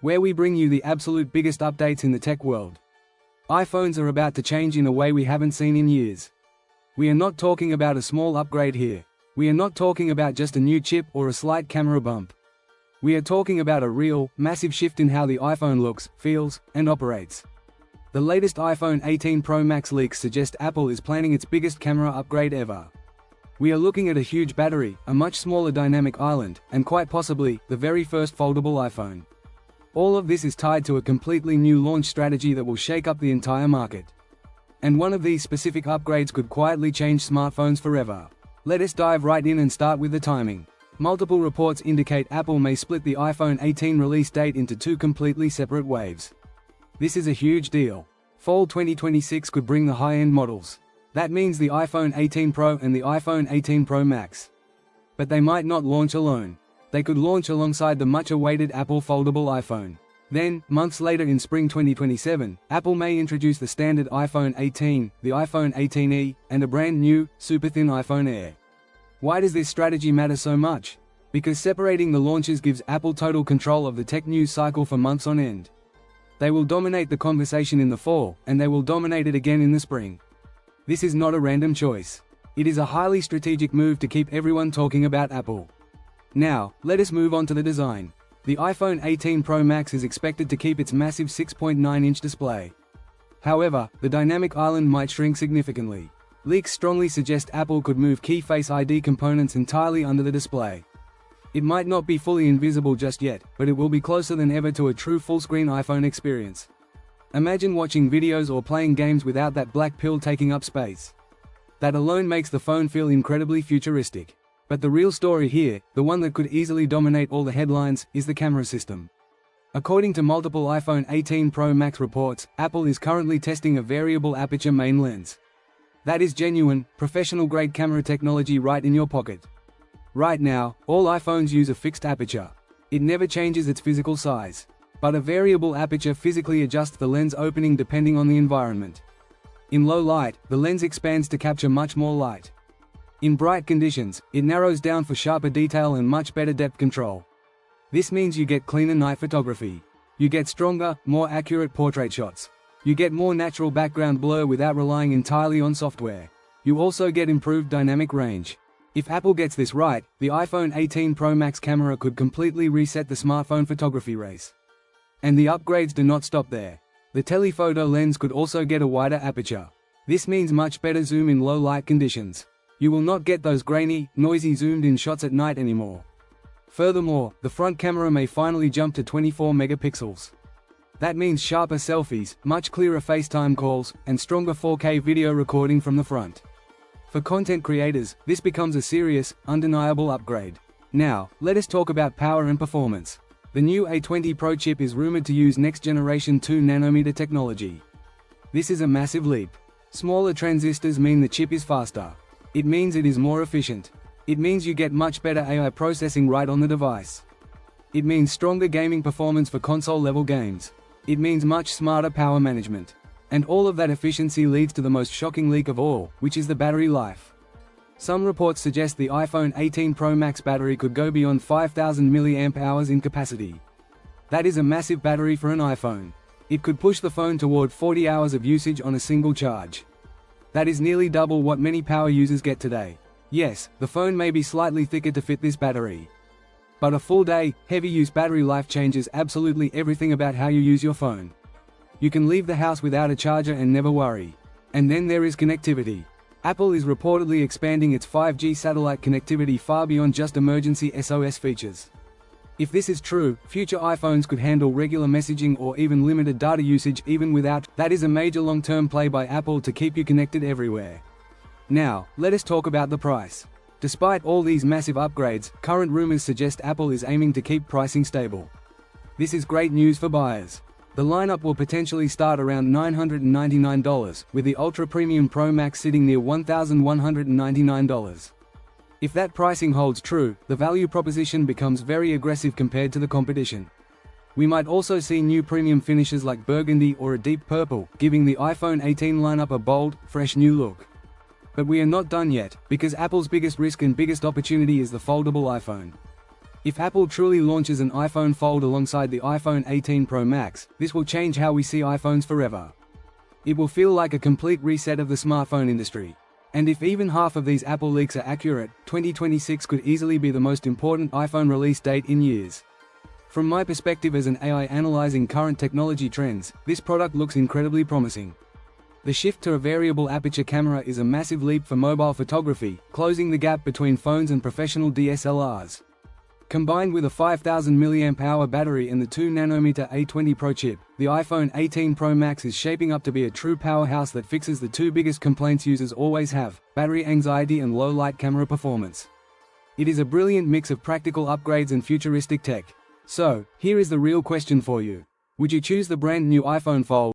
where we bring you the absolute biggest updates in the tech world. iPhones are about to change in a way we haven't seen in years. We are not talking about a small upgrade here. We are not talking about just a new chip or a slight camera bump. We are talking about a real, massive shift in how the iPhone looks, feels, and operates. The latest iPhone 18 Pro Max leaks suggest Apple is planning its biggest camera upgrade ever. We are looking at a huge battery, a much smaller dynamic island, and quite possibly, the very first foldable iPhone. All of this is tied to a completely new launch strategy that will shake up the entire market. And one of these specific upgrades could quietly change smartphones forever. Let us dive right in and start with the timing. Multiple reports indicate Apple may split the iPhone 18 release date into two completely separate waves. This is a huge deal. Fall 2026 could bring the high-end models. That means the iPhone 18 Pro and the iPhone 18 Pro Max. But they might not launch alone. They could launch alongside the much-awaited Apple foldable iPhone. Then, months later in spring 2027, Apple may introduce the standard iPhone 18, the iPhone 18e, and a brand new, super-thin iPhone Air. Why does this strategy matter so much? Because separating the launches gives Apple total control of the tech news cycle for months on end. They will dominate the conversation in the fall, and they will dominate it again in the spring. This is not a random choice. It is a highly strategic move to keep everyone talking about Apple. Now, let us move on to the design. The iPhone 18 Pro Max is expected to keep its massive 6.9-inch display. However, the dynamic island might shrink significantly. Leaks strongly suggest Apple could move key Face ID components entirely under the display. It might not be fully invisible just yet, but it will be closer than ever to a true full-screen iPhone experience. Imagine watching videos or playing games without that black pill taking up space. That alone makes the phone feel incredibly futuristic. But the real story here, the one that could easily dominate all the headlines, is the camera system. According to multiple iPhone 18 Pro Max reports, Apple is currently testing a variable aperture main lens. That is genuine, professional-grade camera technology right in your pocket. Right now, all iPhones use a fixed aperture. It never changes its physical size. But a variable aperture physically adjusts the lens opening depending on the environment. In low light, the lens expands to capture much more light. In bright conditions, it narrows down for sharper detail and much better depth control. This means you get cleaner night photography. You get stronger, more accurate portrait shots. You get more natural background blur without relying entirely on software. You also get improved dynamic range. If Apple gets this right, the iPhone 18 Pro Max camera could completely reset the smartphone photography race. And the upgrades do not stop there. The telephoto lens could also get a wider aperture. This means much better zoom in low light conditions. You will not get those grainy, noisy zoomed-in shots at night anymore. Furthermore, the front camera may finally jump to 24 megapixels. That means sharper selfies, much clearer FaceTime calls, and stronger 4K video recording from the front. For content creators, this becomes a serious, undeniable upgrade. Now, let us talk about power and performance. The new A20 Pro chip is rumored to use next-generation 2nm technology. This is a massive leap. Smaller transistors mean the chip is faster. It means it is more efficient. It means you get much better AI processing right on the device. It means stronger gaming performance for console-level games. It means much smarter power management. And all of that efficiency leads to the most shocking leak of all, which is the battery life. Some reports suggest the iPhone 18 Pro Max battery could go beyond 5,000 mAh in capacity. That is a massive battery for an iPhone. It could push the phone toward 40 hours of usage on a single charge. That is nearly double what many power users get today. Yes, the phone may be slightly thicker to fit this battery. But a full-day, heavy-use battery life changes absolutely everything about how you use your phone. You can leave the house without a charger and never worry. And then there is connectivity. Apple is reportedly expanding its 5G satellite connectivity far beyond just emergency SOS features. If this is true, future iPhones could handle regular messaging or even limited data usage even without. That is a major long-term play by Apple to keep you connected everywhere. Now, let us talk about the price. Despite all these massive upgrades, current rumors suggest Apple is aiming to keep pricing stable. This is great news for buyers. The lineup will potentially start around $999, with the Ultra Premium Pro Max sitting near $1,199. If that pricing holds true, the value proposition becomes very aggressive compared to the competition. We might also see new premium finishes like burgundy or a deep purple, giving the iPhone 18 lineup a bold, fresh new look. But we are not done yet, because Apple's biggest risk and biggest opportunity is the foldable iPhone. If Apple truly launches an iPhone Fold alongside the iPhone 18 Pro Max, this will change how we see iPhones forever. It will feel like a complete reset of the smartphone industry. And if even half of these Apple leaks are accurate, 2026 could easily be the most important iPhone release date in years. From my perspective as an AI analyzing current technology trends, this product looks incredibly promising. The shift to a variable aperture camera is a massive leap for mobile photography, closing the gap between phones and professional DSLRs. Combined with a 5000 mAh battery and the 2nm A20 Pro chip, the iPhone 18 Pro Max is shaping up to be a true powerhouse that fixes the two biggest complaints users always have: battery anxiety and low light camera performance. It is a brilliant mix of practical upgrades and futuristic tech. So, here is the real question for you. Would you choose the brand new iPhone Fold,